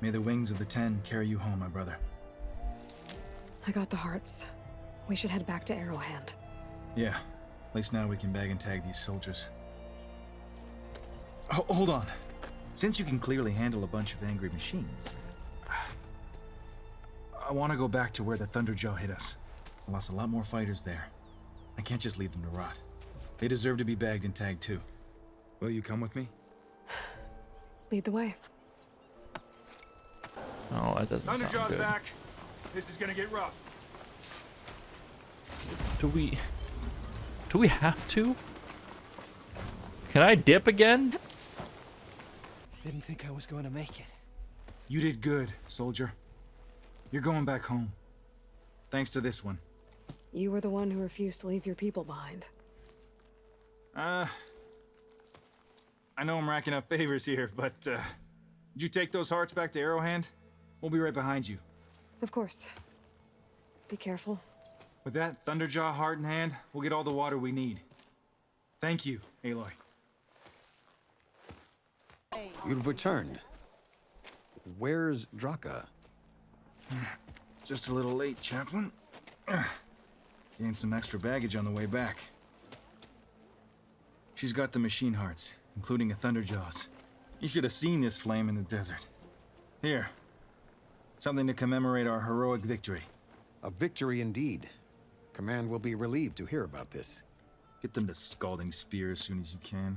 May the wings of the 10 carry you home, my brother. I got the hearts. We should head back to Arrowhand. Yeah, at least now we can bag and tag these soldiers. Hold on. Since you can clearly handle a bunch of angry machines, I want to go back to where the Thunderjaw hit us. I lost a lot more fighters there. I can't just leave them to rot. They deserve to be bagged and tagged too. Will you come with me? Lead the way. Oh, that doesn't sound Thunderjaw's good. back. This is gonna get rough. Do we have to? Can I dip again? Didn't think I was going to make it. You did good, soldier. You're going back home. Thanks to this one. You were the one who refused to leave your people behind. I know I'm racking up favors here, but, did you take those hearts back to Arrowhand? We'll be right behind you. Of course. Be careful. With that Thunderjaw heart in hand, we'll get all the water we need. Thank you, Aloy. You've returned. Where's Draka? Just a little late, Chaplain. Gained some extra baggage on the way back. She's got the machine hearts, including a Thunderjaw's. You should have seen this flame in the desert. Here. Something to commemorate our heroic victory. A victory indeed. Command will be relieved to hear about this. Get them to Scalding Spear as soon as you can.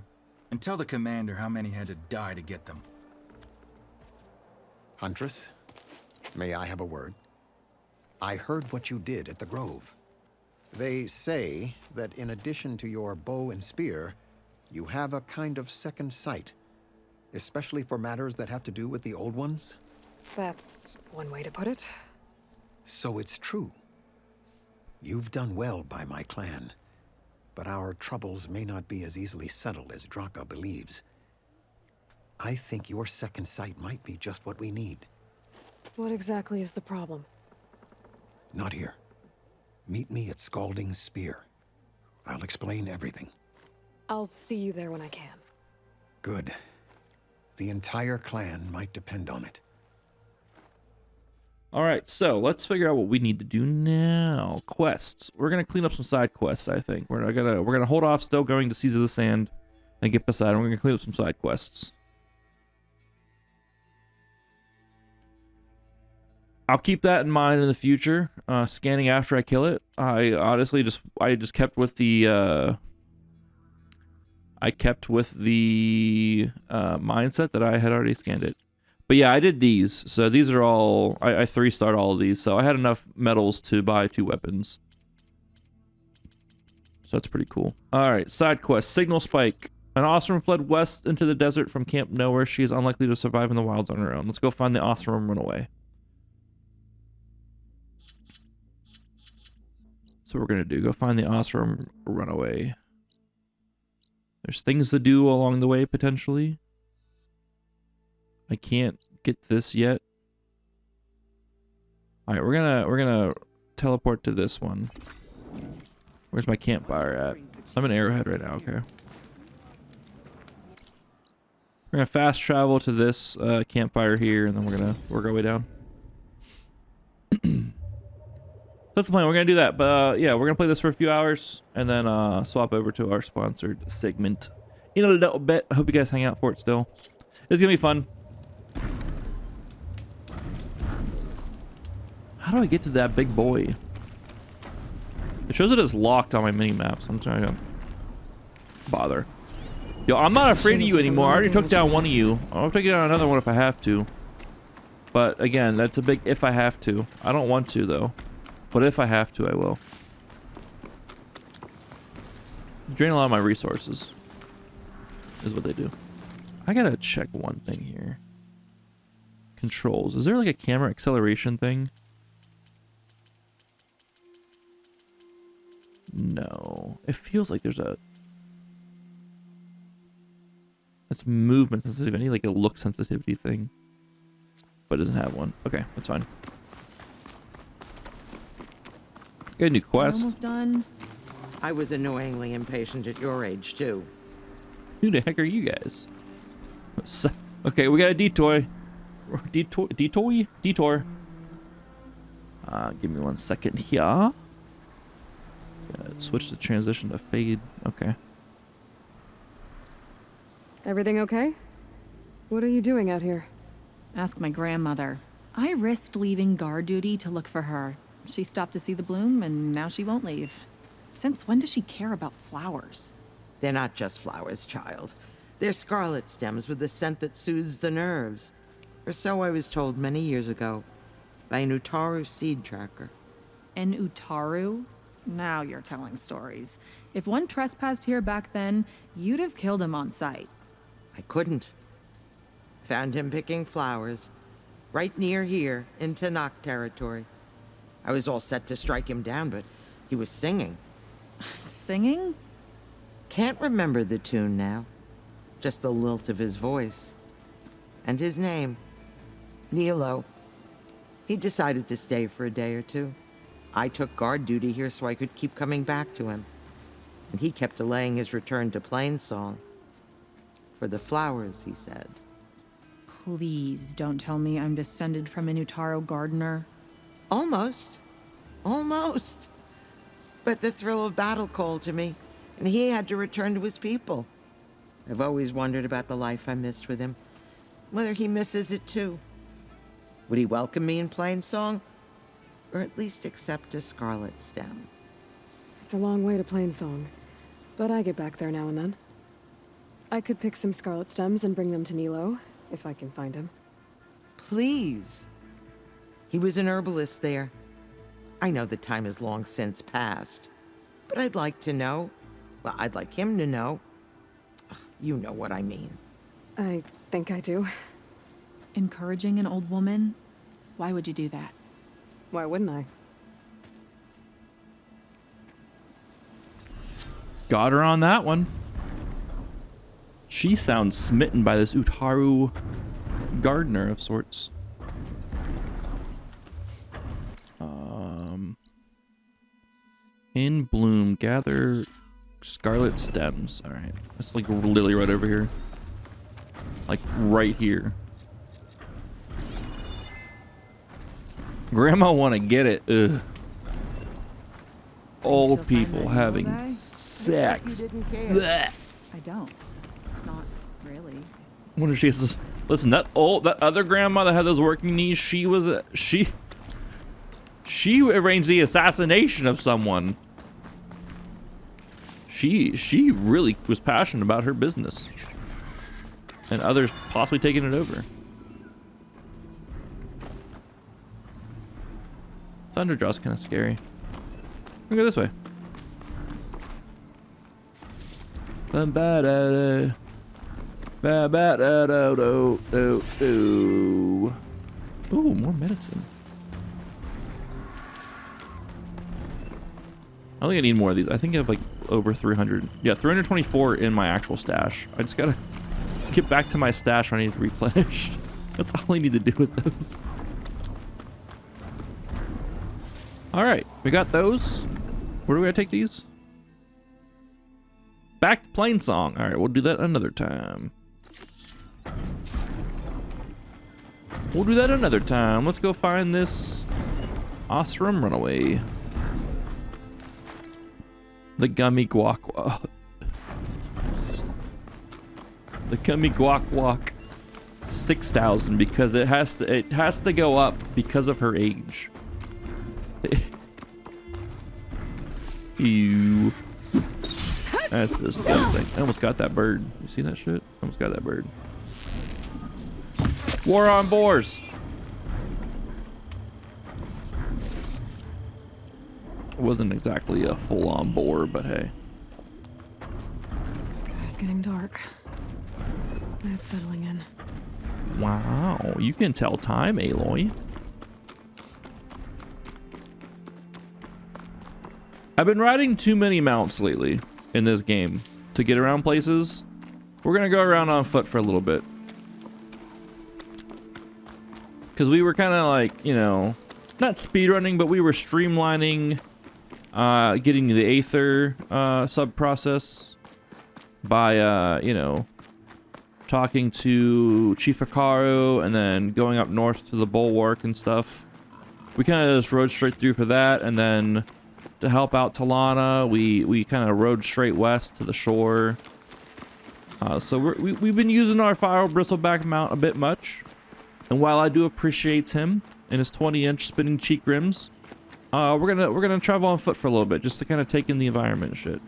And tell the commander how many had to die to get them. Huntress, may I have a word? I heard what you did at the Grove. They say that in addition to your bow and spear, you have a kind of second sight, especially for matters that have to do with the old ones. That's one way to put it. So it's true. You've done well by my clan, but our troubles may not be as easily settled as Draka believes. I think your second sight might be just what we need. What exactly is the problem? Not here. Meet me at Scalding Spear. I'll explain everything. I'll see you there when I can. Good. The entire clan might depend on it. All right, so let's figure out what we need to do now. Quests. We're gonna clean up some side quests. I think we're gonna hold off still going to Seas of the Sand and get beside. We're gonna clean up some side quests. I'll keep that in mind in the future. Scanning after I kill it. I honestly just kept with the mindset that I had already scanned it. But yeah, I did these. So these are all, I 3-starred all of these. So I had enough medals to buy 2 weapons. So that's pretty cool. All right, side quest. Signal Spike. An Ostrom fled west into the desert from Camp Nowhere. She is unlikely to survive in the wilds on her own. Let's go find the Ostrom runaway. So we're going to do, go find the Ostrom runaway. There's things to do along the way, potentially. I can't get this yet. All right, we're gonna teleport to this one. Where's my campfire at? I'm in Arrowhead right now. Okay. We're gonna fast travel to this campfire here, and then we're gonna work our way down. That's the plan. We're gonna do that, but yeah, we're gonna play this for a few hours, and then swap over to our sponsored segment in a little bit. I hope you guys hang out for it still. It's gonna be fun. How do I get to that big boy? It shows it as locked on my mini maps. I'm trying to bother. Yo, I'm not afraid of you anymore. I already took down one of you. I'll take down another one if I have to. But again, that's a big if I have to. I don't want to though. But if I have to, I will. Drain a lot of my resources. Is what they do. I gotta check one thing here. Controls. Is there like a camera acceleration thing? No. It feels like there's a... That's movement sensitive. I need like a look sensitivity thing. But it doesn't have one. Okay, that's fine. Got a new quest. Almost done. I was annoyingly impatient at your age, too. Who the heck are you guys? Okay, we got a D-toy. Detour. Give me 1 second here. Switch the transition to fade. Okay. Everything okay? What are you doing out here? Ask my grandmother. I risked leaving guard duty to look for her. She stopped to see the bloom, and now she won't leave. Since when does she care about flowers? They're not just flowers, child. They're scarlet stems with a scent that soothes the nerves. Or so I was told many years ago by an Utaru seed tracker. An Utaru? Now you're telling stories. If one trespassed here back then, you'd have killed him on sight. I couldn't. Found him picking flowers, right near here, in Tanakh territory. I was all set to strike him down, but he was singing. Singing? Can't remember the tune now. Just the lilt of his voice. And his name. Nilo. He decided to stay for a day or two. I took guard duty here so I could keep coming back to him. And he kept delaying his return to Plainsong. For the flowers, he said. Please don't tell me I'm descended from an Utaru gardener. Almost. Almost. But the thrill of battle called to me, and he had to return to his people. I've always wondered about the life I missed with him, whether he misses it too. Would he welcome me in Plainsong? Or at least accept a scarlet stem? It's a long way to Plainsong, but I get back there now and then. I could pick some scarlet stems and bring them to Nilo, if I can find him. Please. He was an herbalist there. I know the time has long since passed, but I'd like to know. Well, I'd like him to know. Ugh, you know what I mean. I think I do. Encouraging an old woman? Why would you do that? Why wouldn't I? Got her on that one. She sounds smitten by this Utaru gardener of sorts. In bloom, gather scarlet stems. All right, it's like literally right over here, like right here. Grandma want to get it. Ugh. Old people having sex. Blech. I don't. Not really. What if she says, listen, that other grandma that had those working knees, she arranged the assassination of someone. She really was passionate about her business. And others possibly taking it over. Thunderdraw's kind of scary. Let me go this way. Ooh, more medicine. I don't think I need more of these. I think I have like over 300. Yeah, 324 in my actual stash. I just gotta get back to my stash when I need to replenish. That's all I need to do with those. All right, we got those. Where do we gotta take these? Back to Plainsong. All right, we'll do that another time. We'll do that another time. Let's go find this Osram runaway. The gummy guac. The gummy guac 6,000 because it has to go up because of her age. Ew. That's disgusting. I almost got that bird. You see that shit? I almost got that bird. War on boars. It wasn't exactly a full-on boar, but hey. The sky's getting dark. It's settling in. Wow, you can tell time, Aloy. I've been riding too many mounts lately in this game to get around places. We're gonna go around on foot for a little bit. Because we were kind of like, you know, not speedrunning, but we were streamlining getting the Aether sub-process by, you know, talking to Chief Hikaru, and then going up north to the bulwark and stuff. We kind of just rode straight through for that, and then to help out Talana, we kind of rode straight west to the shore. So we've been using our Fire Bristleback mount a bit much, and while I do appreciate him and his 20-inch spinning cheek rims, we're gonna travel on foot for a little bit just to kind of take in the environment and shit.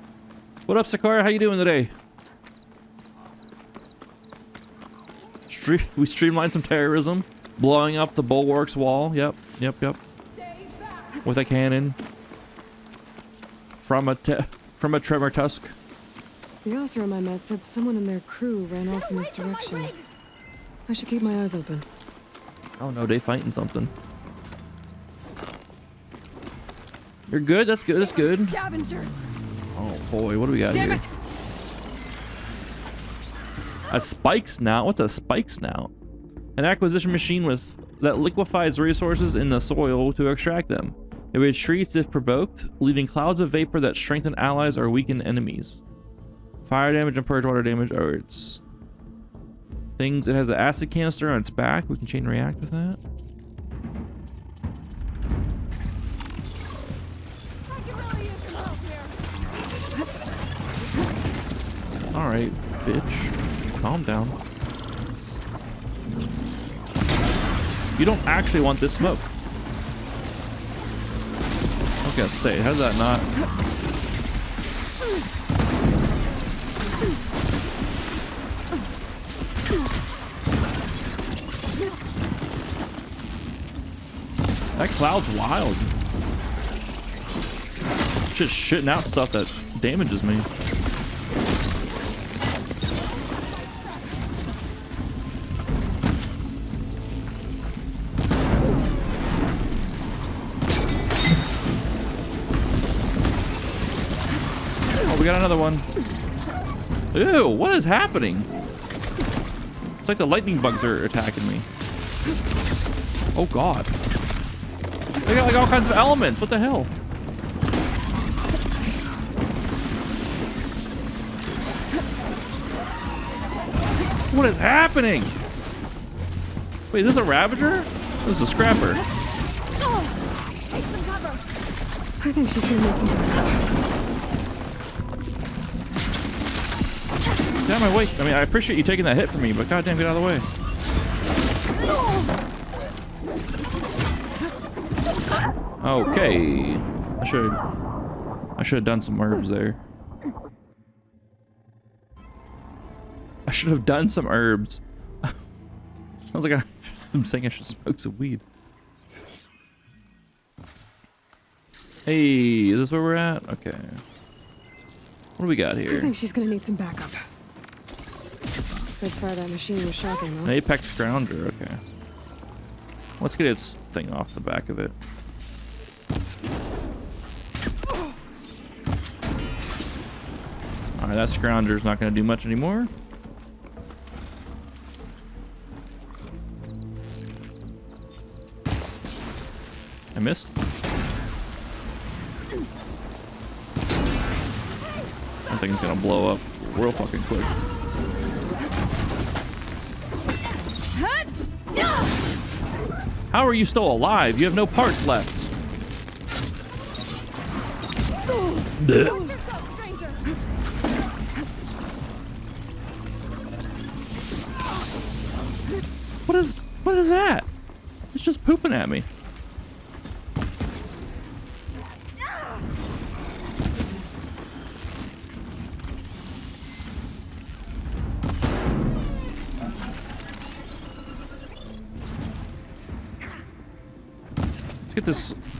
What up, Sakura? How you doing today? We streamlined some terrorism, blowing up the bulwarks wall. Yep. With a cannon from a tremor tusk. The Osram I met said someone in their crew ran off in this direction. I should keep my eyes open. Oh no, they fighting something. You're good. That's good. That's good. Oh boy, what do we got here? A spike snout? What's a spike snout? An acquisition machine that liquefies resources in the soil to extract them. It retreats if provoked, leaving clouds of vapor that strengthen allies or weaken enemies. Fire damage and purge water damage. Oh, it's things. It has an acid canister on its back. We can chain react with that. All right, bitch. Calm down. You don't actually want this smoke. I was gonna say, how did that not? That cloud's wild. It's just shitting out stuff that damages me. We got another one. Ew, what is happening? It's like the lightning bugs are attacking me. Oh god. They got like all kinds of elements. What the hell? What is happening? Wait, is this a Ravager? This is a Scrapper. I think she's gonna make some. Get out of my way. I mean, I appreciate you taking that hit from me, but goddamn, get out of the way. Okay. I should have done some herbs there. I should have done some herbs. Sounds like I'm saying I should smoke some weed. Hey, is this where we're at? Okay. What do we got here? I think she's gonna need some backup. Big fire that machine was shocking, though. An Apex Scrounger, okay. Let's get its thing off the back of it. Alright, that Scrounger's not gonna do much anymore. I missed. That thing's gonna blow up real fucking quick. How are you still alive? You have no parts left. What is that? It's just pooping at me.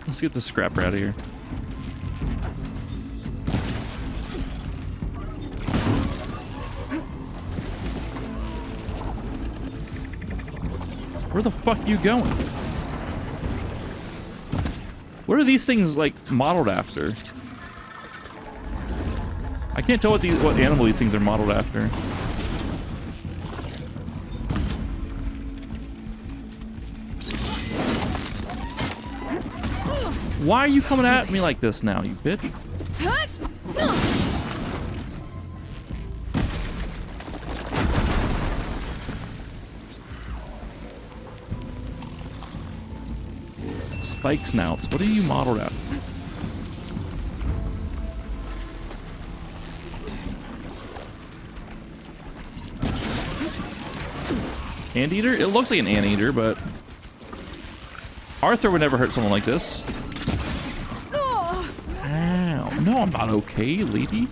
Let's get this scrapper out of here. Where the fuck are you going? What are these things like modeled after? I can't tell what animal these things are modeled after. Why are you coming at me like this now, you bitch? Spike snouts. What are you modeled at? Anteater? It looks like an anteater, but Arthur would never hurt someone like this. Ow. No, I'm not okay, lady.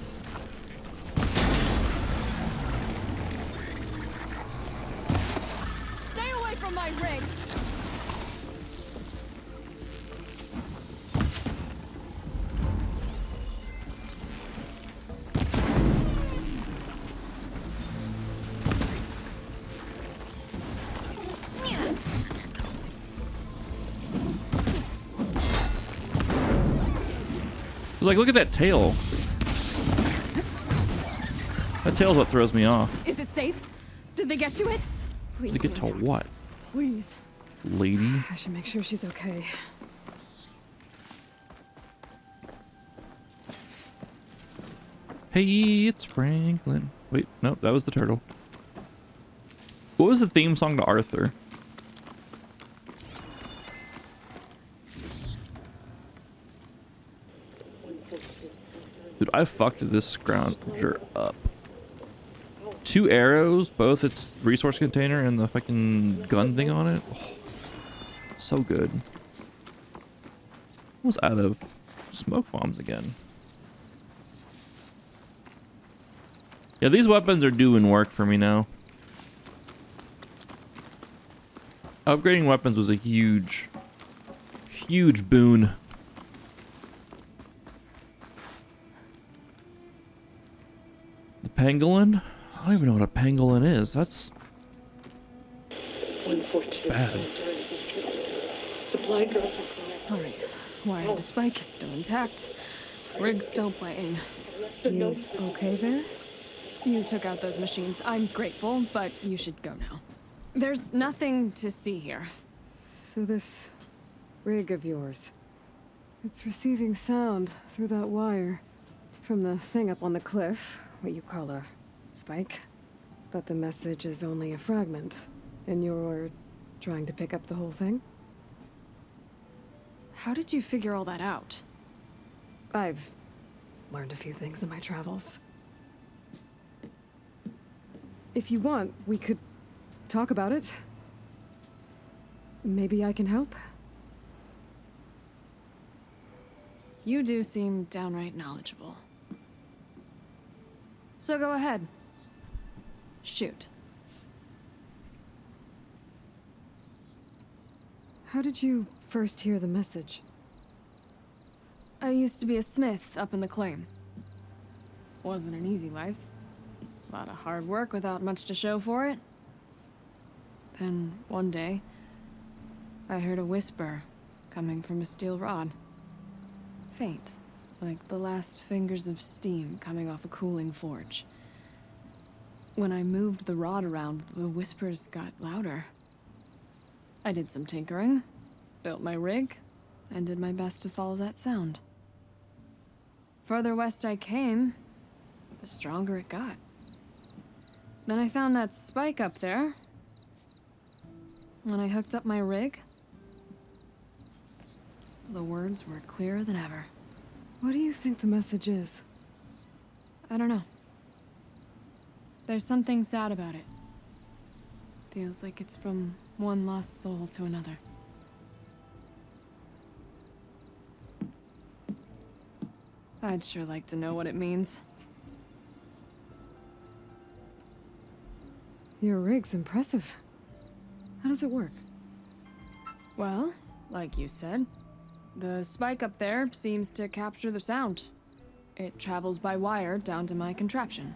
Stay away from my rig! Like, look at that tail. That tail's what throws me off. Is it safe? Did they get to it? Please. To get to what? Please. Lady? I should make sure she's okay. Hey, it's Franklin. Wait, no, that was the turtle. What was the theme song to Arthur? Dude, I fucked this scrounger up. 2 arrows, both its resource container and the fucking gun thing on it. Oh, so good. Almost out of smoke bombs again. Yeah, these weapons are doing work for me now. Upgrading weapons was a huge boon. The pangolin? I don't even know what a pangolin is. That's bad. Supply drop. Alright. Wire the spike is still intact. Rig's still playing. You okay there? You took out those machines. I'm grateful, but you should go now. There's nothing to see here. So this rig of yours, it's receiving sound through that wire from the thing up on the cliff, what you call a spike. But the message is only a fragment, and you're trying to pick up the whole thing? How did you figure all that out? I've learned a few things in my travels. If you want, we could talk about it. Maybe I can help? You do seem downright knowledgeable. So go ahead. Shoot. How did you first hear the message? I used to be a smith up in the claim. Wasn't an easy life. A lot of hard work without much to show for it. Then, one day, I heard a whisper coming from a steel rod. Faint, like the last fingers of steam coming off a cooling forge. When I moved the rod around, the whispers got louder. I did some tinkering, built my rig, and did my best to follow that sound. Further west I came, the stronger it got. Then I found that spike up there. When I hooked up my rig, the words were clearer than ever. What do you think the message is? I don't know. There's something sad about it. Feels like it's from one lost soul to another. I'd sure like to know what it means. Your rig's impressive. How does it work? Well, like you said, the spike up there seems to capture the sound. It travels by wire down to my contraption.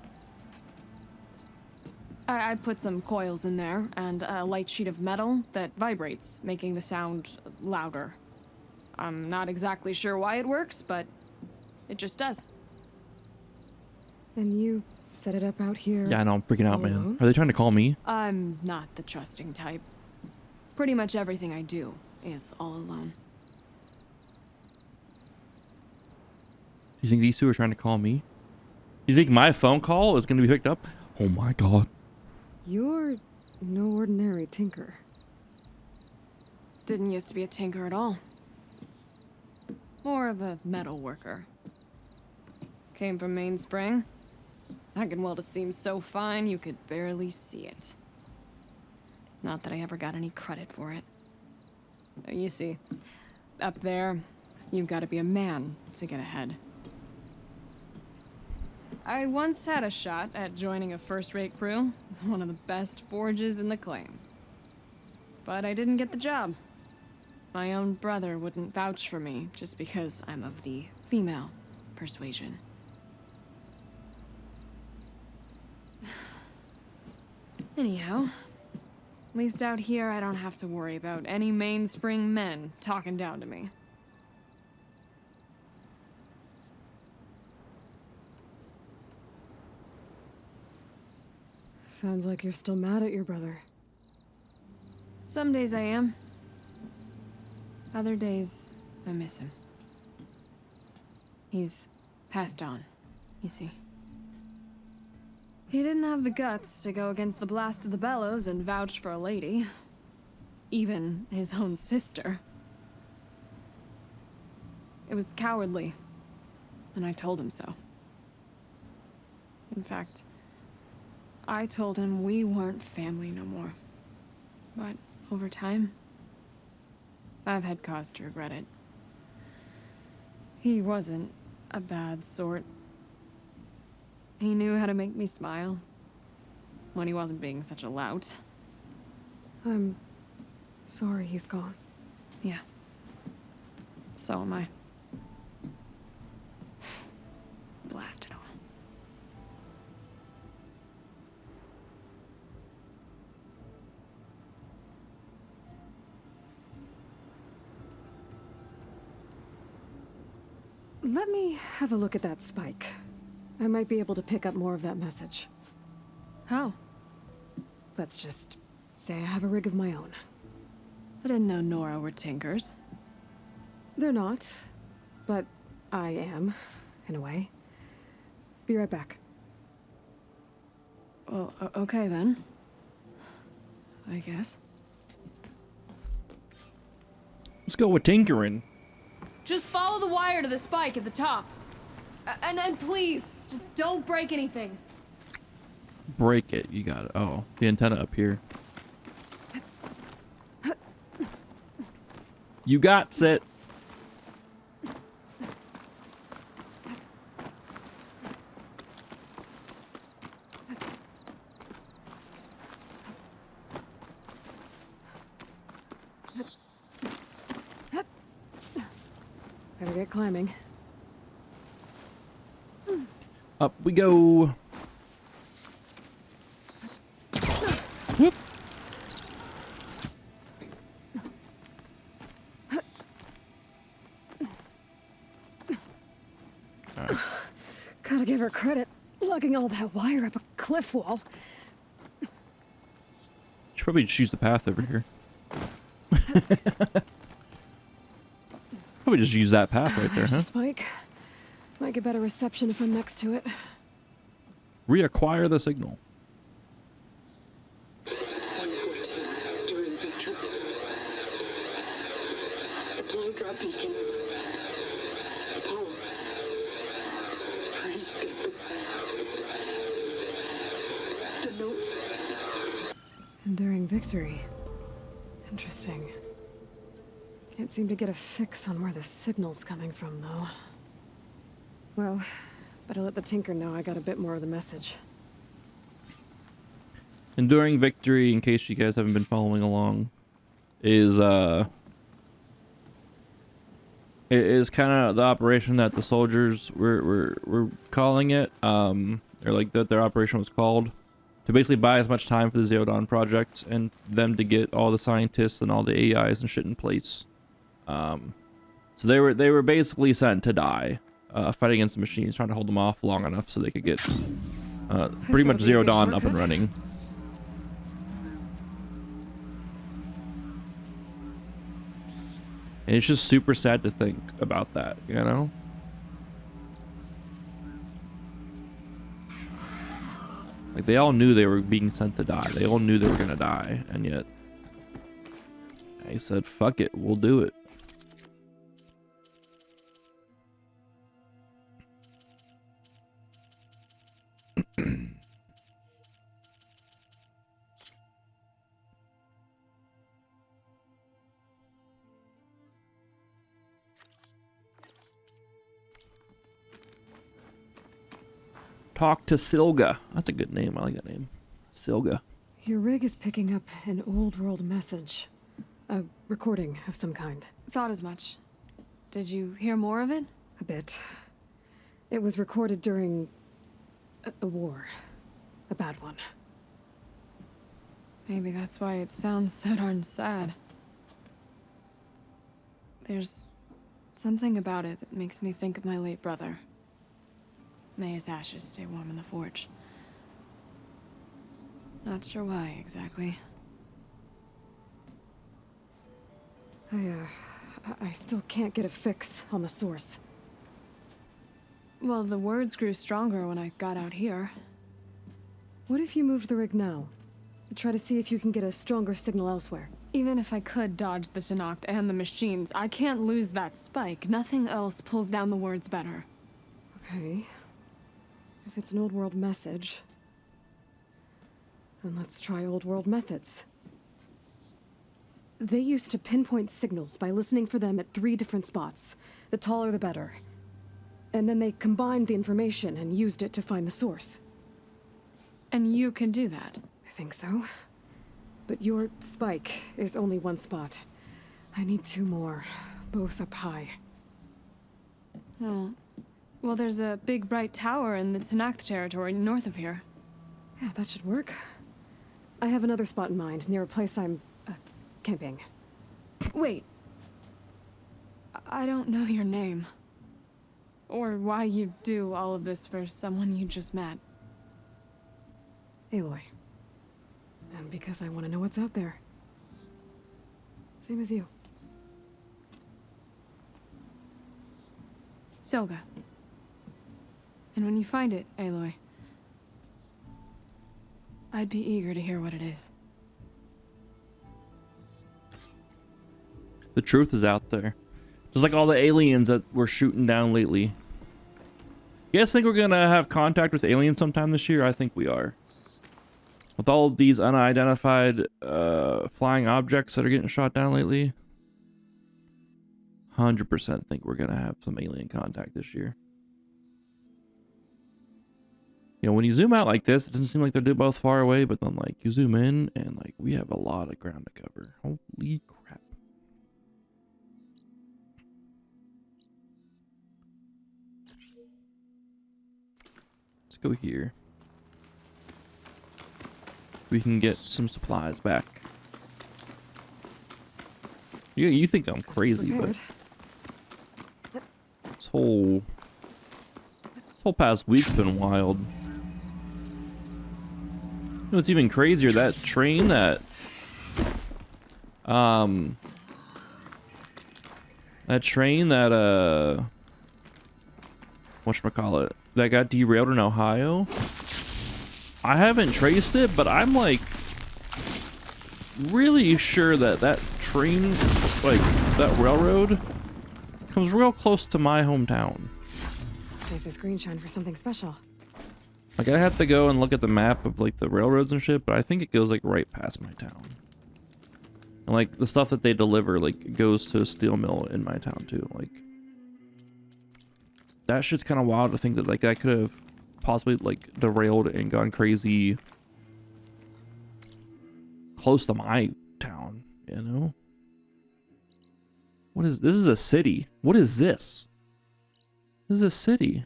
I put some coils in there and a light sheet of metal that vibrates, making the sound louder. I'm not exactly sure why it works, but it just does. And you set it up out here? Yeah, I know, I'm freaking out, man. alone? Are they trying to call me? I'm not the trusting type. Pretty much everything I do is all alone. You think these two are trying to call me? You think my phone call is going to be picked up? Oh my god. You're no ordinary tinker. Didn't used to be a tinker at all. More of a metal worker. Came from Mainspring. I can weld a seam so fine you could barely see it. Not that I ever got any credit for it. You see, up there, you've got to be a man to get ahead. I once had a shot at joining a first-rate crew with one of the best forges in the claim. But I didn't get the job. My own brother wouldn't vouch for me just because I'm of the female persuasion. Anyhow, at least out here I don't have to worry about any mainspring men talking down to me. Sounds like you're still mad at your brother. Some days I am. Other days, I miss him. He's passed on, you see. He didn't have the guts to go against the blast of the bellows and vouch for a lady. Even his own sister. It was cowardly, and I told him so. In fact, I told him we weren't family no more. But over time, I've had cause to regret it. He wasn't a bad sort. He knew how to make me smile when he wasn't being such a lout. I'm sorry he's gone. Yeah. So am I. Blast it all. Let me have a look at that spike. I might be able to pick up more of that message. How? Let's just say I have a rig of my own. I didn't know Nora were tinkers. They're not, but I am, in a way. Be right back. Well, okay then. I guess. Let's go with tinkering. Just follow the wire to the spike at the top. And then please, just don't break anything. Break it. You got it. Oh, the antenna up here. You got it. Better get climbing. Up we go. Whoop. All right. Gotta give her credit. Lugging all that wire up a cliff wall. Should probably choose the path over here. Probably just use that path right there, There's huh? the spike. Might get better reception if I'm next to it. Reacquire the signal. During victory. Supply drop beacon. Apollo. Please get the note. Enduring victory. Interesting. Can't seem to get a fix on where the signal's coming from, though. Well, better let the Tinker know I got a bit more of the message. Enduring victory, in case you guys haven't been following along, is kind of the operation that the soldiers were calling it, or like that their operation was called, to basically buy as much time for the Zero Dawn project and them to get all the scientists and all the AIs and shit in place. So they were basically sent to die, fighting against the machines, trying to hold them off long enough so they could get pretty much Zero Dawn up and running. And it's just super sad to think about that, you know? Like, they all knew they were being sent to die. They all knew they were gonna die, and yet they said, fuck it, we'll do it. Talk to Silga. That's a good name. I like that name. Silga. Your rig is picking up an old world message. A recording of some kind. Thought as much. Did you hear more of it? A bit. It was recorded during a war. A bad one. Maybe that's why it sounds so darn sad. There's something about it that makes me think of my late brother. May his ashes stay warm in the forge. Not sure why exactly. I still can't get a fix on the source. Well, the words grew stronger when I got out here. What if you moved the rig now? Try to see if you can get a stronger signal elsewhere. Even if I could dodge the Tenakth and the machines, I can't lose that spike. Nothing else pulls down the words better. Okay. If it's an old world message, then let's try old world methods. They used to pinpoint signals by listening for them at 3 different spots. The taller the better. And then they combined the information and used it to find the source. And you can do that? I think so. But your spike is only 1 spot. I need 2 more, both up high. Oh. Well, there's a big bright tower in the Tenakth territory north of here. Yeah, that should work. I have another spot in mind, near a place I'm, camping. Wait. I don't know your name. Or why you do all of this for someone you just met. Aloy. And because I want to know what's out there. Same as you. Silga. And when you find it, Aloy, I'd be eager to hear what it is. The truth is out there. Just like all the aliens that we're shooting down lately. You guys think we're gonna have contact with aliens sometime this year? I think we are. With all of these unidentified flying objects that are getting shot down lately, 100% think we're gonna have some alien contact this year. You know, when you zoom out like this, it doesn't seem like they're both far away, but then like you zoom in and like we have a lot of ground to cover. Holy crap. Let's go here. We can get some supplies back. You think I'm crazy, Prepared. but this whole past week's been wild. You know what's even crazier? That train that whatchamacallit, that got derailed in Ohio. I haven't traced it, but I'm like really sure that that train, like that railroad, comes real close to my hometown. Save this green shine for something special. Like I have to go and look at the map of like the railroads and shit, but I think it goes like right past my town. And like the stuff that they deliver like goes to a steel mill in my town too. Like that shit's kind of wild to think that like I could have possibly like derailed and gone crazy close to my town, you know? What is this? Is a city. What is this? This is a city.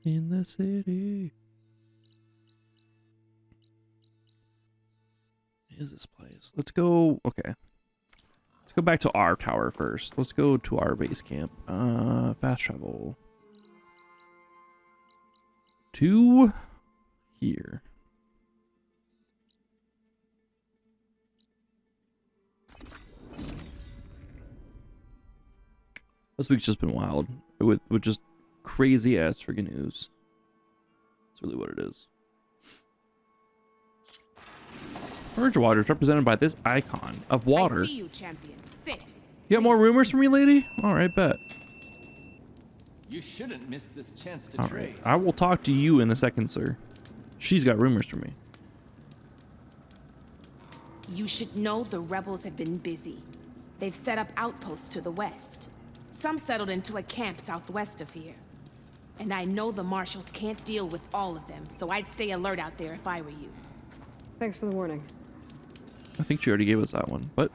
In the city. What is this place? Let's go. Okay. Let's go back to our tower first. Let's go to our base camp. Fast travel. To here. This week's just been wild with just crazy ass freaking news. That's really what it is. Merge water is represented by this icon of water. I see you, champion. Sit. You got more rumors for me, lady? All right, bet. You shouldn't miss this chance to All trade. right, I will talk to you in a second, sir. She's got rumors for me. You should know the rebels have been busy. They've set up outposts to the west. Some settled into a camp southwest of here. And I know the marshals can't deal with all of them, so I'd stay alert out there if I were you. Thanks for the warning. I think she already gave us that one, but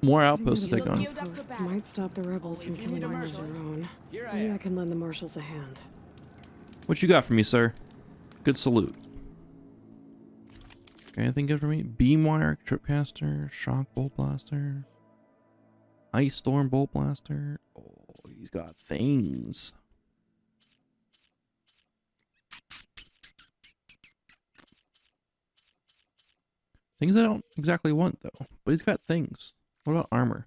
more outposts to take on. Outposts might stop the rebels from killing more of their own. Maybe I can lend the marshals a hand. What you got for me, sir? Good salute. Anything good for me? Beam wire, tripcaster, shock bolt blaster, ice storm bolt blaster. Oh, he's got things. Things I don't exactly want though, but he's got things. What about armor?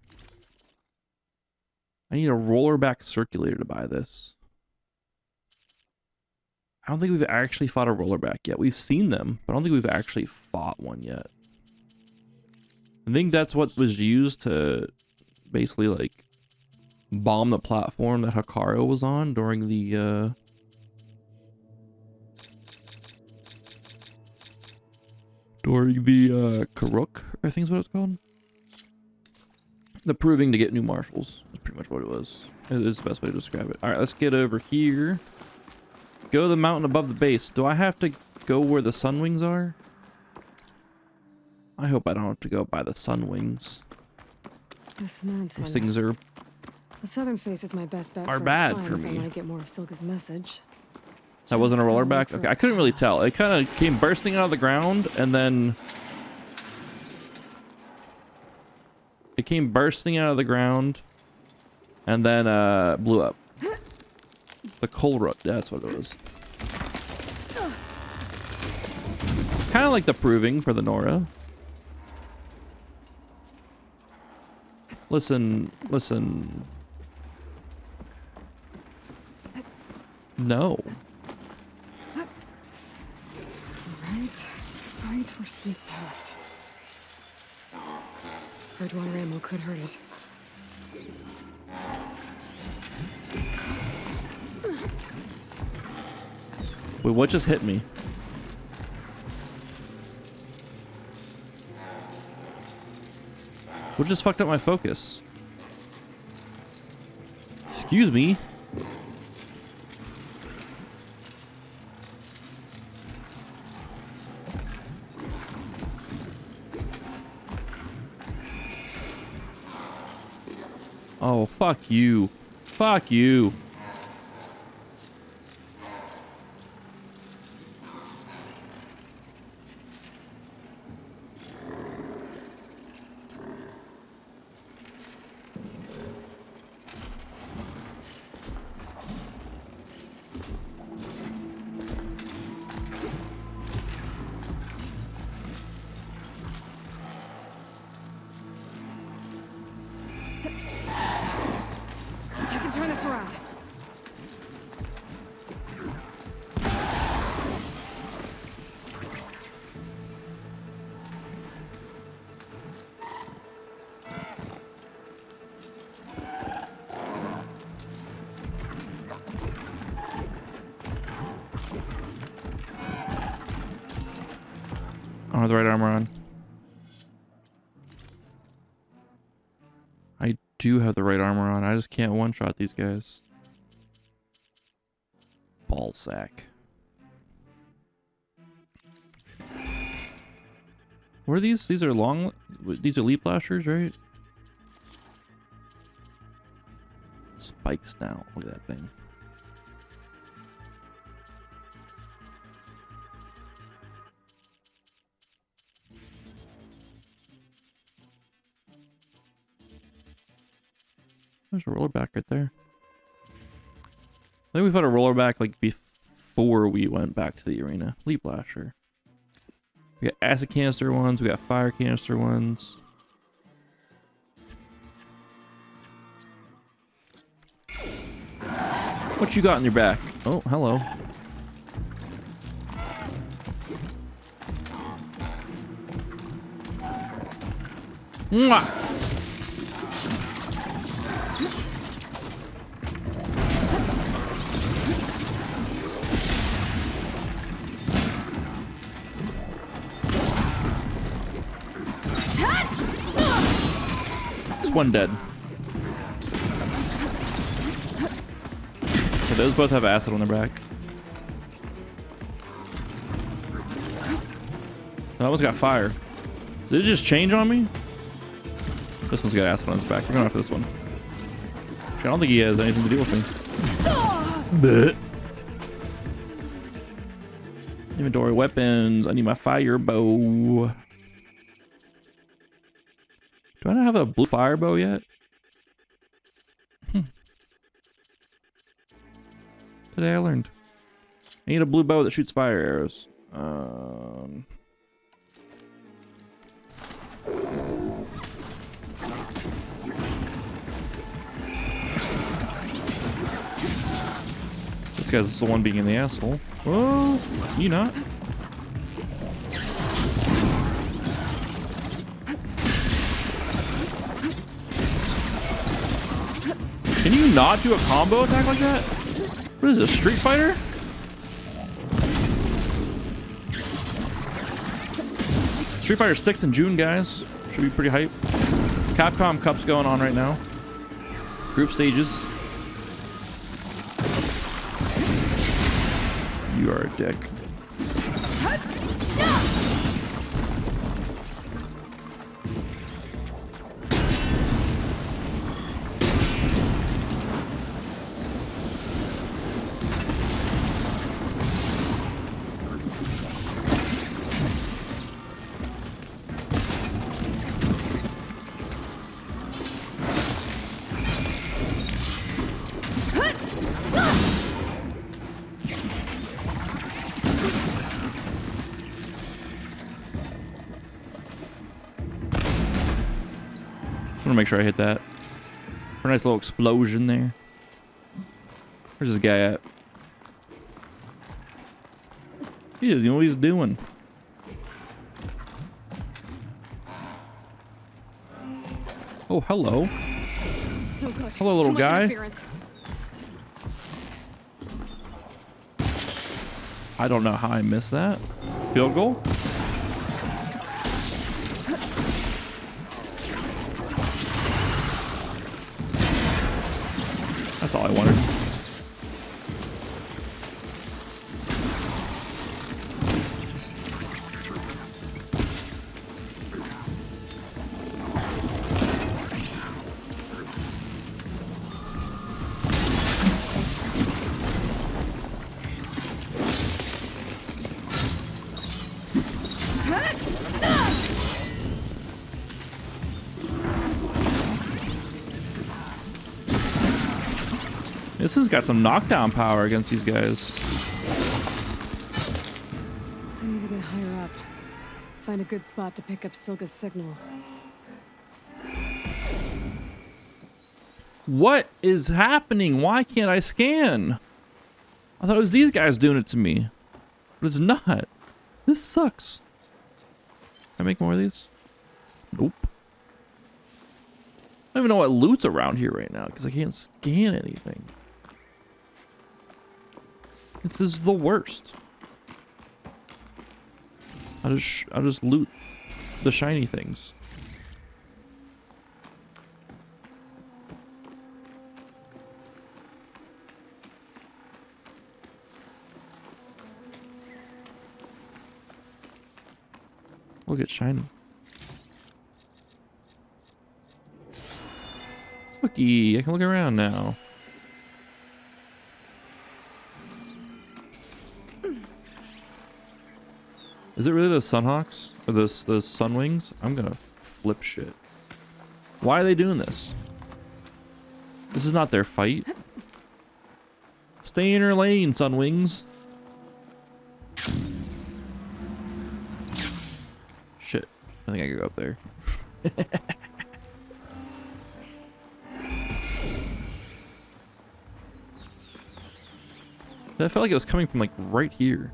I need a rollerback circulator to buy this. I don't think we've actually fought a rollerback yet. We've seen them, but I don't think we've actually fought one yet. I think that's what was used to basically like bomb the platform that Hikaru was on during the Karuk, I think is what it's called. The proving to get new marshals is pretty much what it was. It is the best way to describe it. All right, let's get over here. Go to the mountain above the base. Do I have to go where the sun wings are? I hope I don't have to go by the sun wings. This mountain. Those things are The southern face is my best bet. Are for bad climb for if I me. want to get more of Silka's message. That wasn't a Just rollerback? for Okay, I couldn't really tell. It kind of came bursting out of the ground and then... It came bursting out of the ground and then blew up. The Kolrut, that's what it was. Kind of like the proving for the Nora. Listen, listen. No. Alright, fight or sneak past. Hardwire ammo could hurt it. Wait, what just hit me? What just fucked up my focus? Excuse me. Oh, fuck you. Fuck you. I can turn this around. I don't have the right armor on. I do have the right armor on. I just can't one-shot these guys. Ball sack. What are these? These are long... These are leap flashers, right? Spikes now. Look at that thing. There's a rollerback right there. I think we've had a rollerback like before we went back to the arena. Leap Lasher. We got acid canister ones, we got fire canister ones. What you got in your back? Oh, hello. Mwah! One dead. those both have acid on their back. That one's got fire. Did it just change on me? This one's got acid on his back. We're going after this one. I don't think he has anything to do with me. But inventory weapons. I need my fire bow. Do I not have a blue fire bow yet? Today I learned. I need a blue bow that shoots fire arrows. This guy's the one being in the asshole. Oh, you not? Can you not do a combo attack like that? What is this, Street Fighter? Street Fighter 6 in June, guys. Should be pretty hype. Capcom Cup's going on right now. Group stages. You are a dick. Just want to make sure I hit that. For a nice little explosion there. Where's this guy at? He doesn't know what he's doing. Oh, hello. Hello, little guy. I don't know how I missed that. Field goal? That's all I wanted. This has got some knockdown power against these guys. I need to get higher up. Find a good spot to pick up Silga's signal. What is happening? Why can't I scan? I thought it was these guys doing it to me. But it's not. This sucks. Can I make more of these? Nope. I don't even know what loot's around here right now because I can't scan anything. This is the worst. I'll just loot the shiny things. Look at shiny. Looky, I can look around now. Is it really those Sunhawks? Or those Sunwings? I'm gonna flip shit. Why are they doing this? This is not their fight. Stay in your lane, Sunwings. Shit. I think I could go up there. I felt like it was coming from like right here.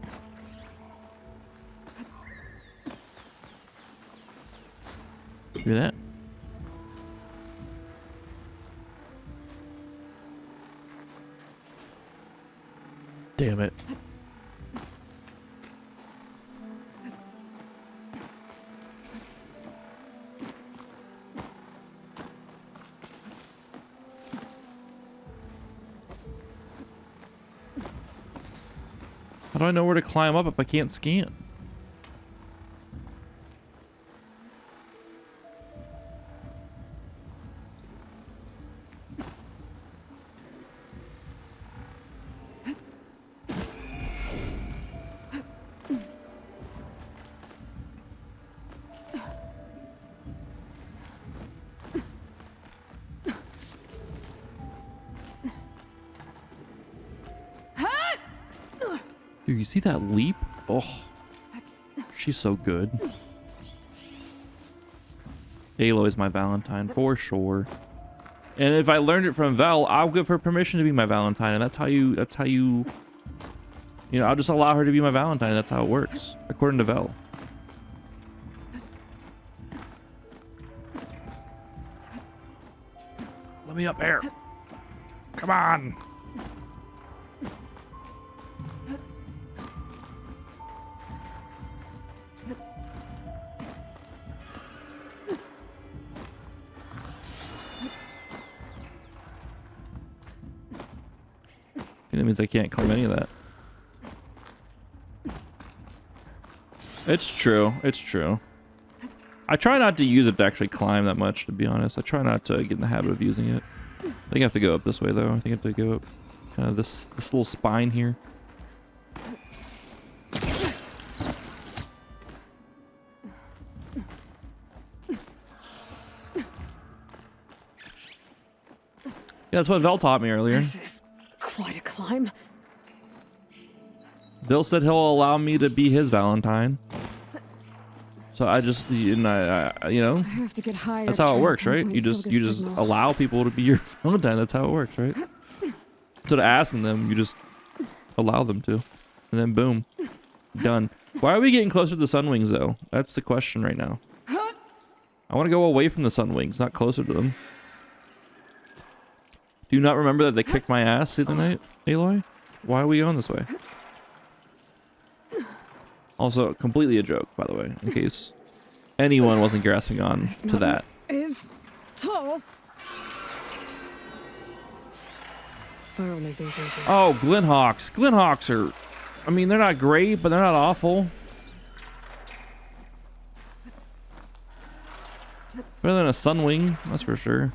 Hear that? Damn it. How do I know where to climb up if I can't scan? Dude, you see that leap? Oh, she's so good. Aloy is my Valentine for sure. And if I learned it from Vel, I'll give her permission to be my Valentine, and that's how you, you know, I'll just allow her to be my Valentine. That's how it works, according to Vel. Let me up here. Come on. That means I can't claim any of that. It's true. It's true. I try not to use it to actually climb that much, to be honest. I try not to get in the habit of using it. I think I have to go up this way, though. I think I have to go up kind of this little spine here. Yeah, that's what Vel taught me earlier. This is quite a climb. Bill said he'll allow me to be his Valentine. So I just, you know, I have to get higher. that's how it works, right? You just allow people to be your Valentine. That's how it works, right? Instead of asking them, you just allow them to, and then boom, done. Why are we getting closer to the Sun Wings, though? That's the question right now. I want to go away from the Sun Wings, not closer to them. Do you not remember that they kicked my ass the other night, Aloy? Why are we going this way? Also, completely a joke, by the way, in case anyone wasn't grasping on to that. Is tall. I'll make these easier. Oh, Glenhawks. Glenhawks are, I mean, they're not great, but they're not awful. Better than a Sunwing, that's for sure.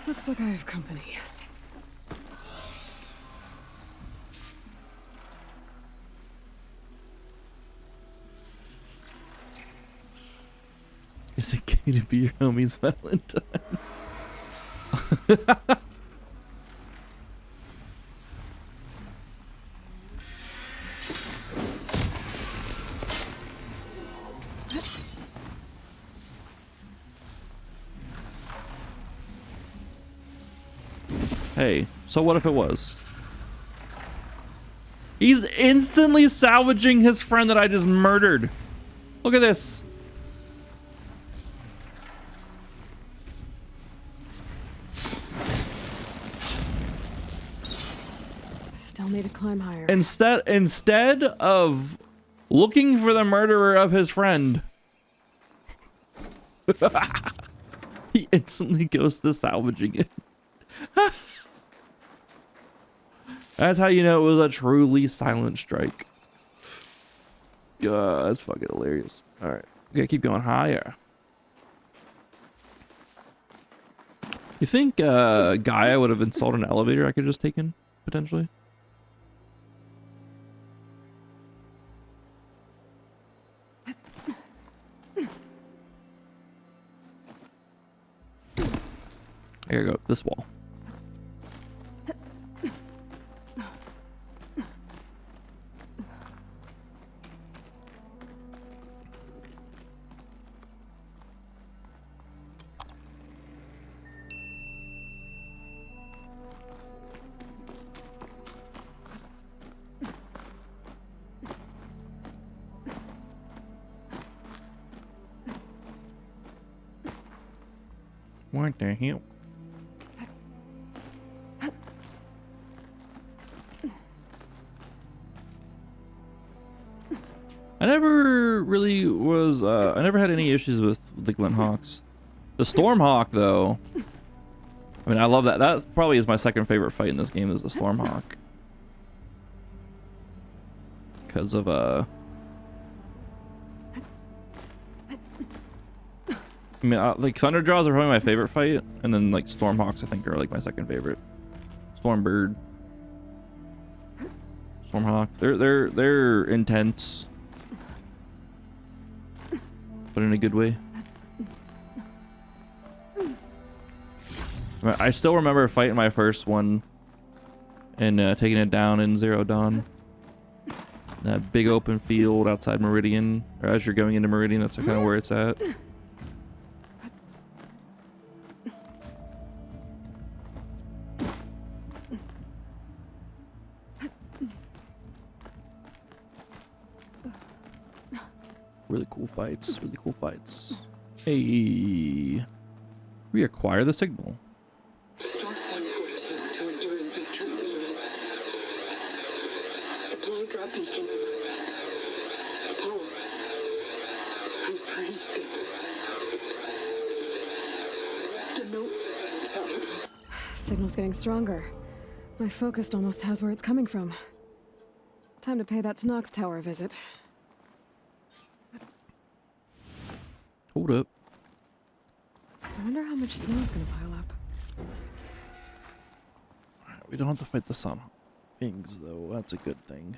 Looks like I have company. Is it gay to be your homie's Valentine? Hey, so what if it was? He's instantly salvaging his friend that I just murdered. Look at this. Still need to climb higher. Instead of looking for the murderer of his friend, he instantly goes to salvaging it. That's how you know it was a truly silent strike. That's fucking hilarious. All right, okay, keep going higher. You think Gaia would have installed an elevator I could have just taken potentially? I gotta go up this wall. What the hell? never really was, I never had any issues with the Glint Hawks. The Stormhawk, though. I mean, I love that. That probably is my second favorite fight in this game is the Stormhawk. Because of, I mean, like, Thunderjaws are probably my favorite fight. And then, like, Stormhawks, I think, are, like, my second favorite. Stormbird. Stormhawk. They're intense. But in a good way. I still remember fighting my first one and taking it down in Zero Dawn. That big open field outside Meridian, or as you're going into Meridian, that's kind of where it's at. Really cool fights, really cool fights. Hey, reacquire the signal. Strike 114 to enduring victory. Supply drop beacon. Apollo. I'm pretty good. The note. Signal's getting stronger. My focus almost has where it's coming from. Time to pay that Tanox Tower a visit. Hold up. I wonder how much snow's gonna pile up. We don't have to fight the sun wings, though. That's a good thing.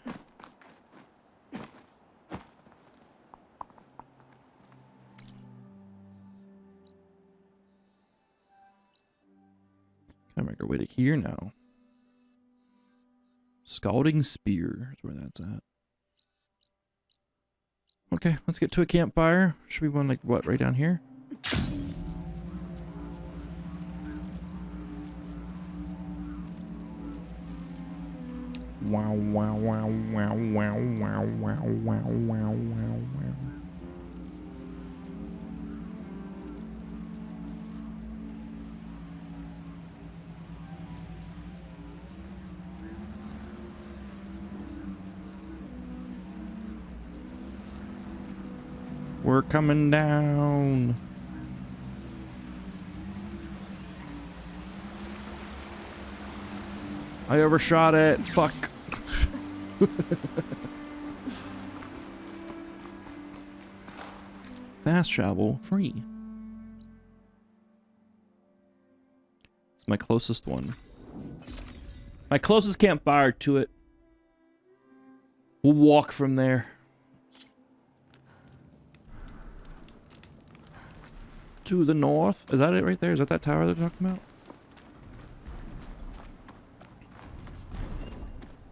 Gotta make our way to here now. Scalding Spear is where that's at. Okay, let's get to a campfire. Should be one like what, right down here? Wow, wow, wow, wow, wow, wow, wow, wow, wow, wow, wow. We're coming down. I overshot it. Fuck. Fast travel free. It's my closest one. My closest campfire to it. We'll walk from there. To the north. Is that it right there? Is that that tower they're talking about?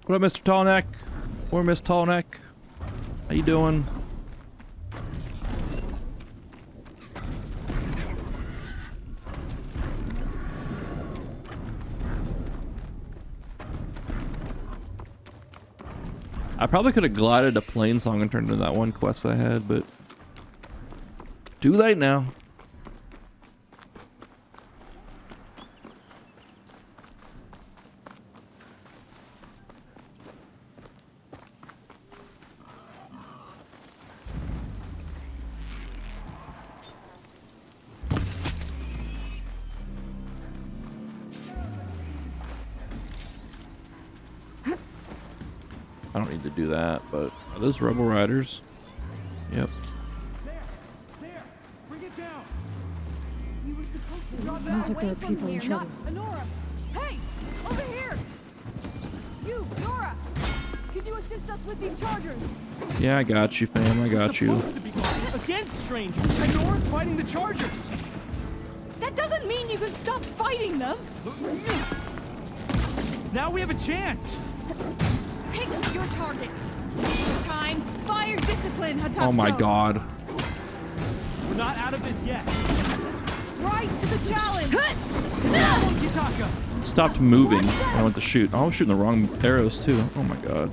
What up, Mr. Tallneck? Or Miss Tallneck? How you doing? I probably could have glided a plane song and turned into that one quest I had, but too late now. I don't need to do that, but are those Rebel Riders? Yep. Sounds like there are people in trouble. Nora! Hey! Over here! You, Nora! Can you assist us with these chargers? Yeah, I got you, fam. I got you. Against strangers, and Nora's fighting the Chargers. That doesn't mean you can stop fighting them! Now we have a chance. Pick your target. Time, fire discipline, Hatato. Oh my god. We're not out of this yet. Rise to the challenge. Yutaka. Stopped moving. I went to shoot. Oh, I was shooting the wrong arrows too. Oh my god.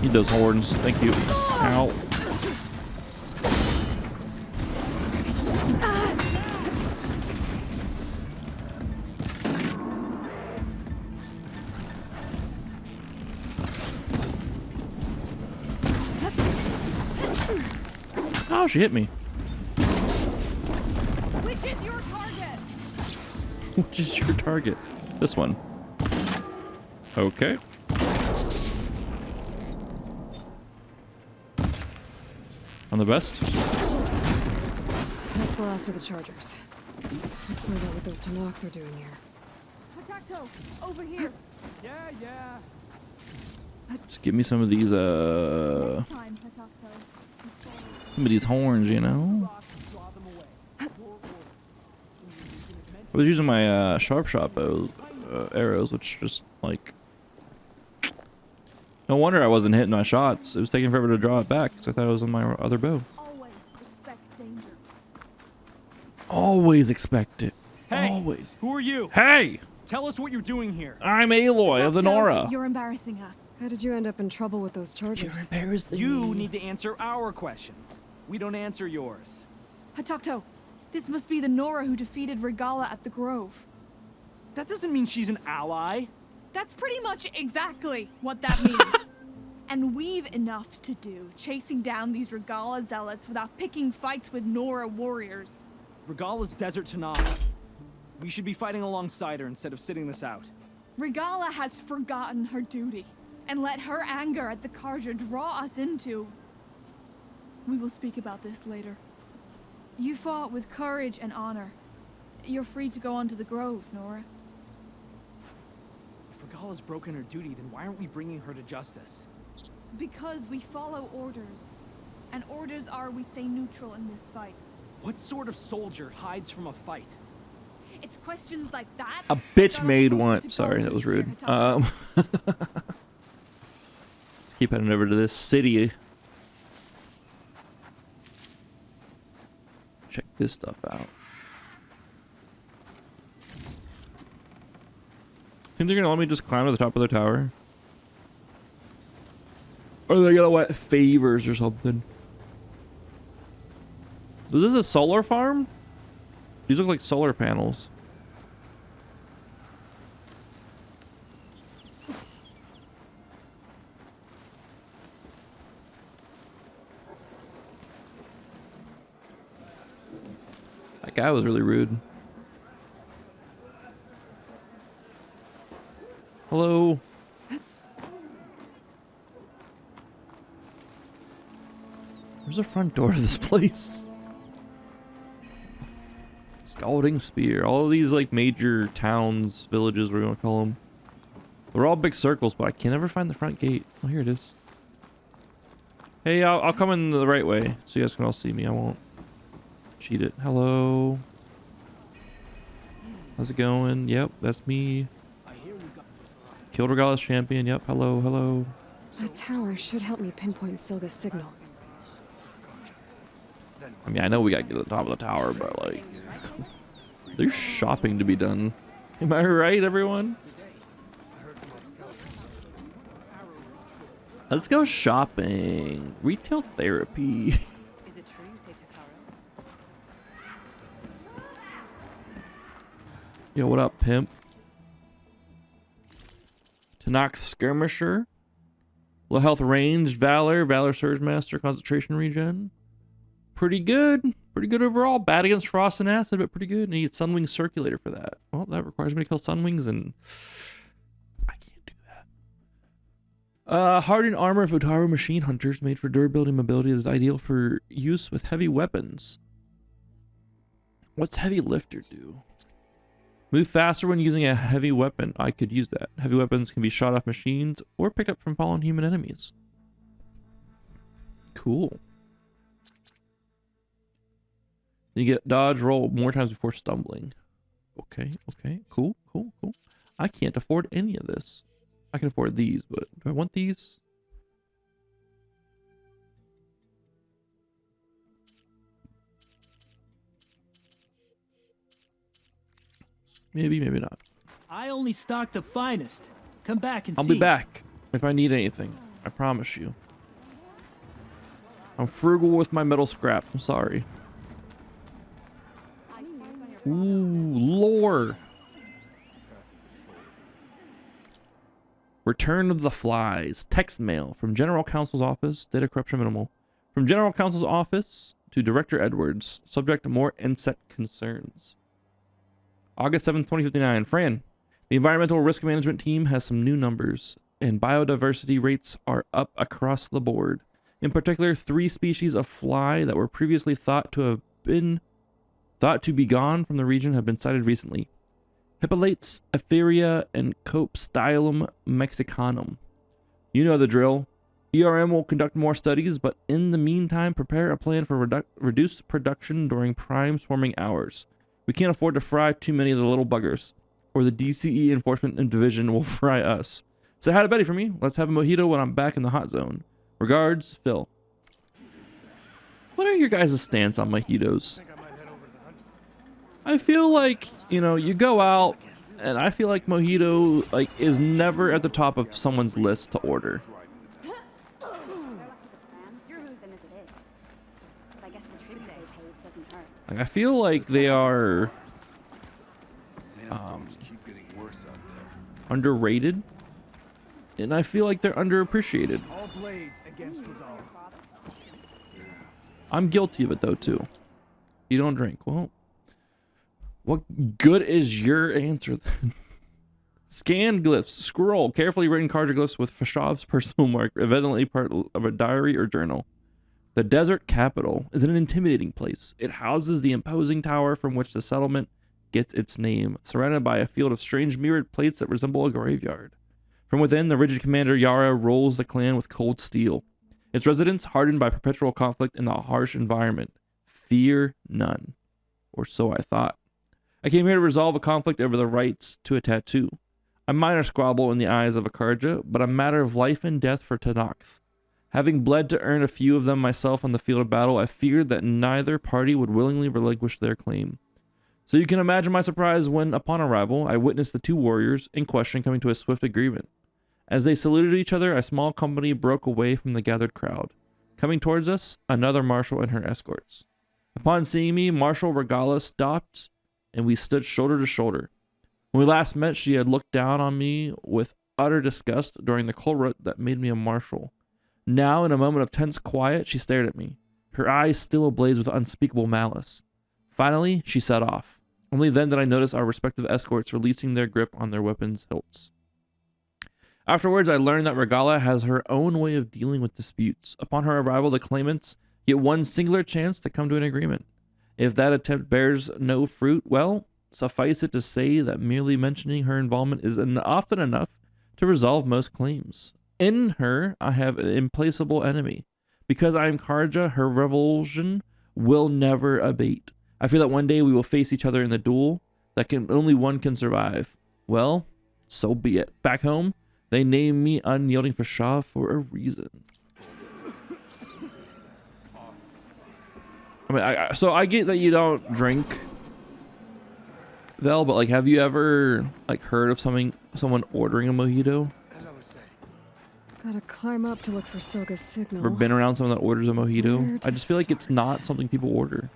Need those horns. Thank you. Ow. Oh, she hit me. Which is your target? Which is your target? This one. Okay. On the best. That's the last of the chargers. Let's find out what those Tanakh are doing here. Potato, over here. Yeah. Just give me some of these, Time, Potato. some of these horns, you know? I was using my, sharp shot bow, arrows, which just, like... No wonder I wasn't hitting my shots. It was taking forever to draw it back, because I thought it was on my other bow. Always expect danger. Always expect it. Hey, Always. who are you? Hey! Tell us what you're doing here. I'm Aloy of the Nora. You're embarrassing us. How did you end up in trouble with those chargers? You need to answer our questions. We don't answer yours. Hatakto, this must be the Nora who defeated Regala at the Grove. That doesn't mean she's an ally. That's pretty much exactly what that means. And we've enough to do chasing down these Regala zealots without picking fights with Nora warriors. Regala's desert Tanakh. We should be fighting alongside her instead of sitting this out. Regala has forgotten her duty and let her anger at the Karja draw us into... We will speak about this later. You fought with courage and honor. You're free to go on to the Grove, Nora. If Regala's broken her duty, then why aren't we bringing her to justice? Because we follow orders. And orders are we stay neutral in this fight. What sort of soldier hides from a fight? It's questions like that. A bitch made one. Sorry, that was rude. Let's keep heading over to this city. Check this stuff out. Think they're gonna let me just climb to the top of the tower? Or are they gonna want favors or something? Is this a solar farm? These look like solar panels. That guy was really rude. Hello. Where's the front door of this place? Scalding Spear. All of these like major towns, villages, whatever you want to call them. They're all big circles, but I can never find the front gate. Oh, here it is. Hey, I'll come in the right way so you guys can all see me. I won't cheat it. Hello. How's it going? Yep, that's me. Killed Regala's champion. Yep, hello. That tower should help me pinpoint Silga's signal. I mean, I know we gotta get to the top of the tower, but like... There's shopping to be done. Am I right, everyone? Let's go shopping. Retail therapy. Is it true you say Takara? Yo, what up, pimp? Tanakh Skirmisher. Low health ranged, Valor Surge Master, Concentration Regen. Pretty good. Pretty good overall. Bad against Frost and Acid, but pretty good. And you need Sunwing Circulator for that. Well, that requires me to kill Sunwings, and I can't do that. Hardened Armor of Otaru Machine Hunters, made for durability and mobility, is ideal for use with heavy weapons. What's Heavy Lifter do? Move faster when using a heavy weapon. I could use that. Heavy weapons can be shot off machines or picked up from fallen human enemies. Cool. You get dodge roll more times before stumbling. Okay, cool. I can't afford any of this. I can afford these, but do I want these? Maybe not. I only stock the finest. Come back and I'll see. be back if I need anything. I promise you. I'm frugal with my metal scrap. I'm sorry. Ooh, lore. Return of the Flies. Text mail from General Counsel's office. Data corruption minimal. From General Counsel's office. to Director Edwards. Subject: more insect concerns. August 7th, 2059. Fran, the environmental risk management team has some new numbers, and biodiversity rates are up across the board. In particular, 3 species of fly that were previously thought to be gone from the region have been sighted recently. Hippolytes, Epheria, and Copstylum mexicanum. You know the drill. ERM will conduct more studies, but in the meantime, prepare a plan for reduced production during prime swarming hours. We can't afford to fry too many of the little buggers, or the DCE enforcement division will fry us. Say hi to Betty for me. Let's have a mojito when I'm back in the hot zone. Regards, Phil. What are your guys' stance on mojitos? I feel like, you know, you go out, and I feel like mojito like is never at the top of someone's list to order. Like, I feel like they are underrated, and I feel like they're underappreciated. I'm guilty of it though too. You don't drink. Well, what good is your answer then? Scan glyphs. Scroll. Carefully written cartoglyphs with Fashov's personal mark, evidently part of a diary or journal. The desert capital is an intimidating place. It houses the imposing tower from which the settlement gets its name, surrounded by a field of strange mirrored plates that resemble a graveyard. From within, the rigid commander Yara rules the clan with cold steel. Its residents, hardened by perpetual conflict in the harsh environment, fear none. Or so I thought. I came here to resolve a conflict over the rights to a tattoo. A minor squabble in the eyes of a Karja, but a matter of life and death for Tanakh. Having bled to earn a few of them myself on the field of battle, I feared that neither party would willingly relinquish their claim. So you can imagine my surprise when, upon arrival, I witnessed the 2 warriors in question coming to a swift agreement. As they saluted each other, a small company broke away from the gathered crowd. Coming towards us, another marshal and her escorts. Upon seeing me, Marshal Regala stopped, and we stood shoulder to shoulder. When we last met, she had looked down on me with utter disgust during the Kolrut that made me a marshal. Now, in a moment of tense quiet, she stared at me, her eyes still ablaze with unspeakable malice. Finally, she set off. Only then did I notice our respective escorts releasing their grip on their weapons' hilts. Afterwards, I learned that Regala has her own way of dealing with disputes. Upon her arrival, the claimants get one singular chance to come to an agreement. If that attempt bears no fruit, well, suffice it to say that merely mentioning her involvement is often enough to resolve most claims. In her, I have an implacable enemy. Because I am Karja, her revulsion will never abate. I feel that one day we will face each other in the duel that only one can survive. Well, so be it. Back home, they name me Unyielding Fashav for a reason. I mean, so I get that you don't drink, Vel, but like, have you ever like heard of someone ordering a mojito? Gotta climb up to look for Silga's signal. Ever been around someone that orders a mojito? Where to I just feel like it's not something people order.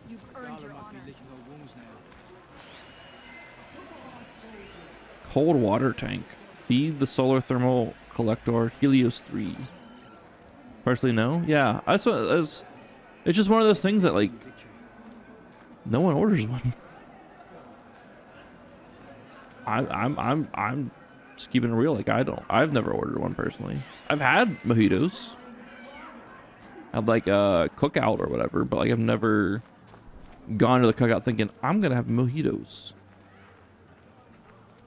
You've earned your honor. Cold water tank. Feed the solar thermal collector Helios 3. Personally, no. Yeah, it's just one of those things that like no one orders one. I'm just keeping it real. Like I've never ordered one personally. I've had mojitos. I'd like a cookout or whatever, but like I've never gone to the cookout thinking I'm gonna have mojitos.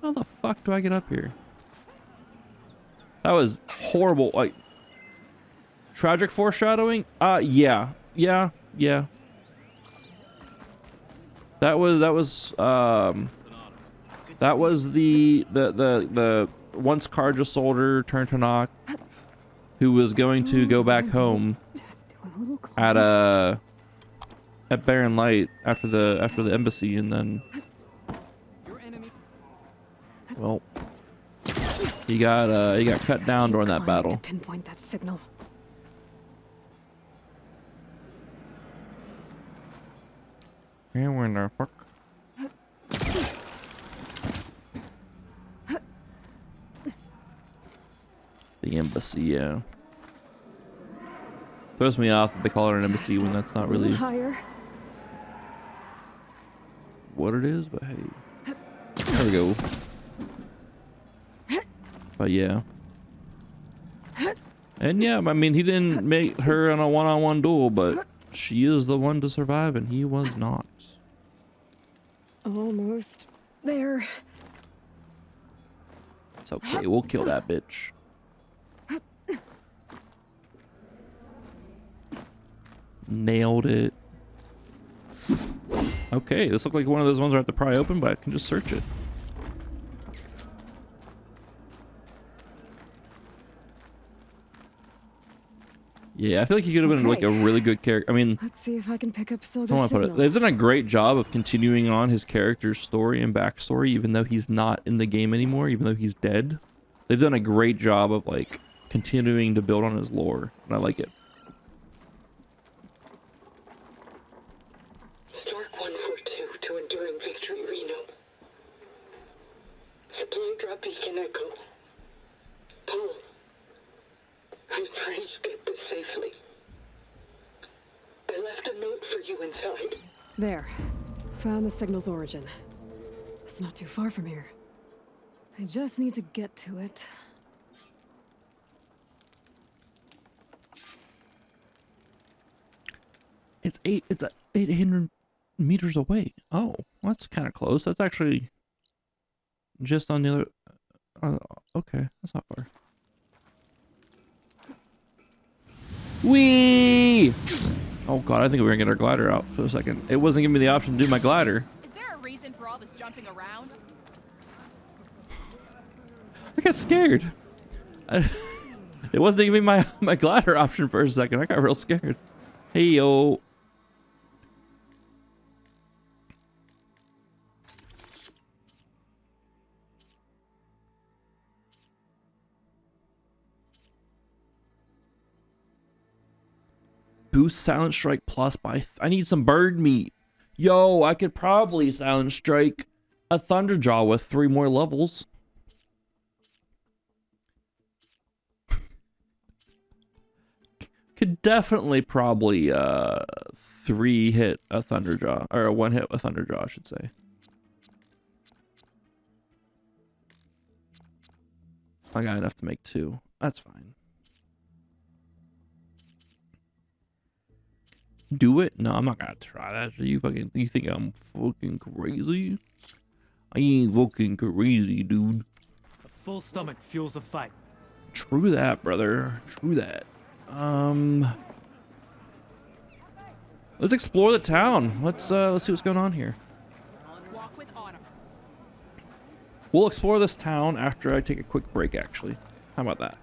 How the fuck do I get up here? That was horrible. Like tragic foreshadowing. Yeah. That was the once Karja soldier turned Tanakh who was going to go back home at Barren Light after the embassy, and then well, he got cut down during that battle. To pinpoint that signal. Yeah, where in the fuck? The embassy, yeah. Throws me off that they call it an embassy when that's not really higher. what it is, but hey. There we go. But yeah. And yeah, I mean, he didn't make her in a one-on-one duel, but she is the one to survive, and he was not. Almost there. It's okay, we'll kill that bitch. Nailed it. Okay, this looks like one of those ones I have to pry open, but I can just search it. Yeah, I feel like he could have been like a really good character. I mean, Let's see if I can pick up Silga's I want to put it. signal. They've done a great job of continuing on his character's story and backstory, even though he's not in the game anymore, even though he's dead. They've done a great job of like continuing to build on his lore, and I like it. Stark 142 to Enduring Victory, Reno. Supply drop beacon echo. Paul, I'm trying to get this safely. I left a note for you inside. There. Found the signal's origin. It's not too far from here. I just need to get to it. It's 800 meters away. Oh, that's kind of close. That's actually just on the other. Okay, that's not far. Whee! Oh god, I think we were gonna get our glider out for a second. It wasn't giving me the option to do my glider. Is there a reason for all this jumping around? I got scared. It wasn't giving me my glider option for a second. I got real scared. Hey yo. Boost Silent Strike plus by... I need some bird meat. Yo, I could probably Silent Strike a Thunderjaw with 3 more levels. Could definitely probably 3-hit a Thunderjaw. Or a 1-hit a Thunderjaw, I should say. I got enough to make 2. That's fine. Do it? No, I'm not gonna try that. You think I'm fucking crazy? I ain't fucking crazy, dude. A full stomach fuels the fight. True that, brother. True that. Let's explore the town. Let's see what's going on here. Walk with honor. We'll explore this town after I take a quick break, actually. How about that?